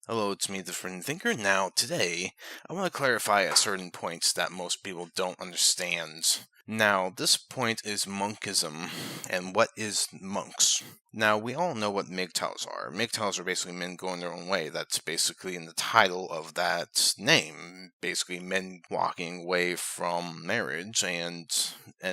Hello, it's me, the Free Thinker. Now, today, I want to clarify a certain points that most people don't understand. Now, this point is monkism, and what is monks? Now, we all know what mgtows are. Mgtows are basically men going their own way. That's basically in the title of that name. Basically, men walking away from marriage and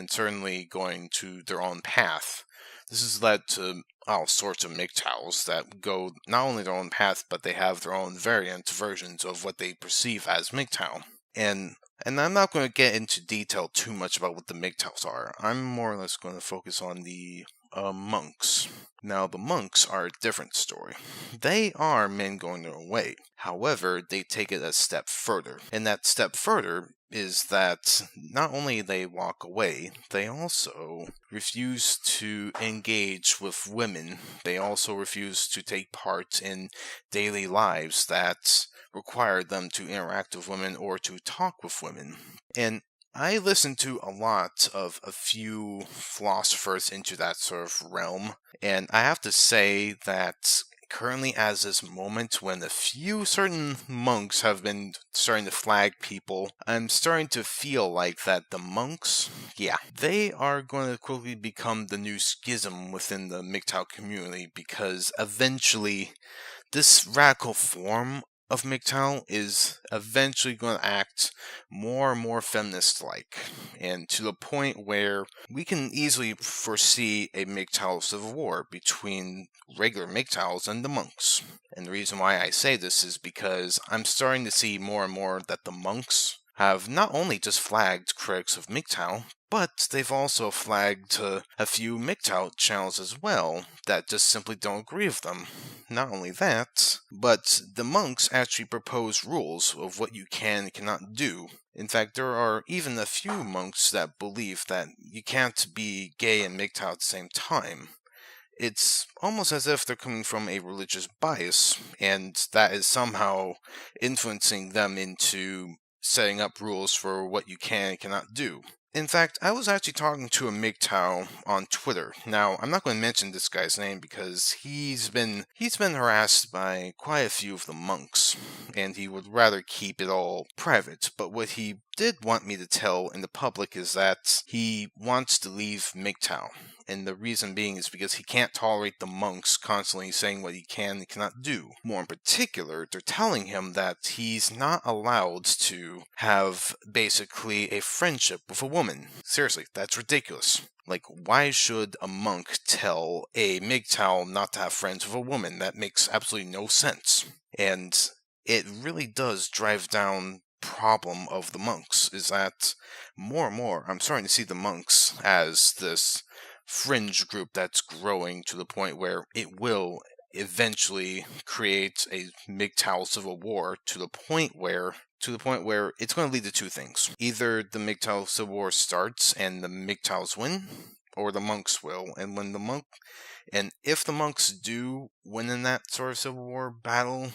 certainly going to their own path. This has led to all sorts of mgtows that go not only their own path, but they have their own versions of what they perceive as mgtow. And I'm not going to get into detail too much about what the mgtows are. I'm more or less going to focus on the monks. Now, the monks are a different story. They are men going their own way. However, they take it a step further. And that step further is that not only they walk away, they also refuse to engage with women. They also refuse to take part in daily lives that require them to interact with women or to talk with women. And I listen to a lot of a few philosophers into that sort of realm, and I have to say that currently as this moment when a few certain monks have been starting to flag people, I'm starting to feel like that the monks, they are going to quickly become the new schism within the mgtow community, because eventually this radical form of mgtow is eventually going to act more and more feminist-like, and to the point where we can easily foresee a mgtow civil war between regular mgtows and the monks. And the reason why I say this is because I'm starting to see more and more that the monks have not only just flagged critics of mgtow, but they've also flagged a few mgtow channels as well that just simply don't agree with them. Not only that, but the monks actually propose rules of what you can and cannot do. In fact, there are even a few monks that believe that you can't be gay and mgtow at the same time. It's almost as if they're coming from a religious bias, and that is somehow influencing them into setting up rules for what you can and cannot do. In fact, I was actually talking to a mgtow on Twitter. Now, I'm not going to mention this guy's name because he's been harassed by quite a few of the monks, and he would rather keep it all private. But what he did want me to tell in the public is that he wants to leave mgtow. And the reason being is because he can't tolerate the monks constantly saying what he can and cannot do. More in particular, they're telling him that he's not allowed to have basically a friendship with a woman. Seriously, that's ridiculous. Like, why should a monk tell a mgtow not to have friends with a woman? That makes absolutely no sense. And it really does drive down problem of the monks, is that more and more I'm starting to see the monks as this fringe group that's growing to the point where it will eventually create a mgtow civil war to the point where it's going to lead to two things. Either the mgtow civil war starts and the mgtows win, or the monks will. And if the monks do win in that sort of civil war battle,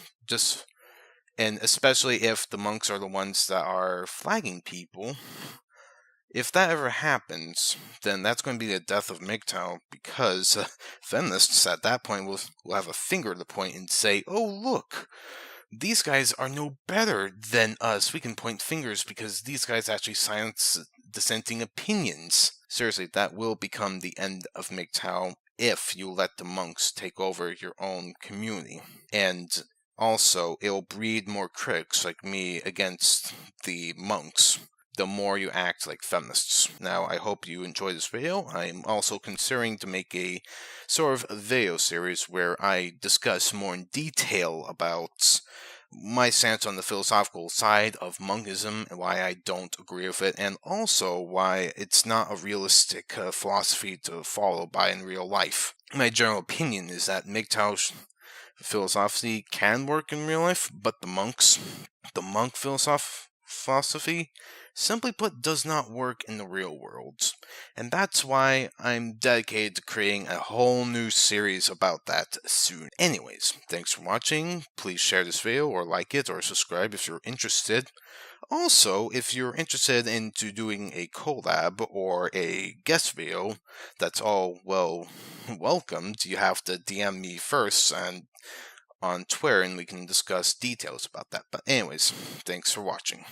and especially if the monks are the ones that are flagging people, if that ever happens, then that's going to be the death of mgtow, because feminists at that point will have a finger to point and say, oh look, these guys are no better than us. We can point fingers because these guys actually silence dissenting opinions. Seriously, that will become the end of mgtow if you let the monks take over your own community. And also, it'll breed more critics like me against the monks, the more you act like feminists. Now, I hope you enjoyed this video. I'm also considering to make a sort of video series where I discuss more in detail about my stance on the philosophical side of monkism and why I don't agree with it, and also why it's not a realistic philosophy to follow by in real life. My general opinion is that mgtow philosophy can work in real life, but the monk philosophy, simply put, does not work in the real world. And that's why I'm dedicated to creating a whole new series about that soon. Anyways, thanks for watching. Please share this video or like it or subscribe if you're interested. Also, if you're interested into doing a collab or a guest video, that's all welcomed. You have to DM me first, and on Twitter and we can discuss details about that. But anyways, thanks for watching.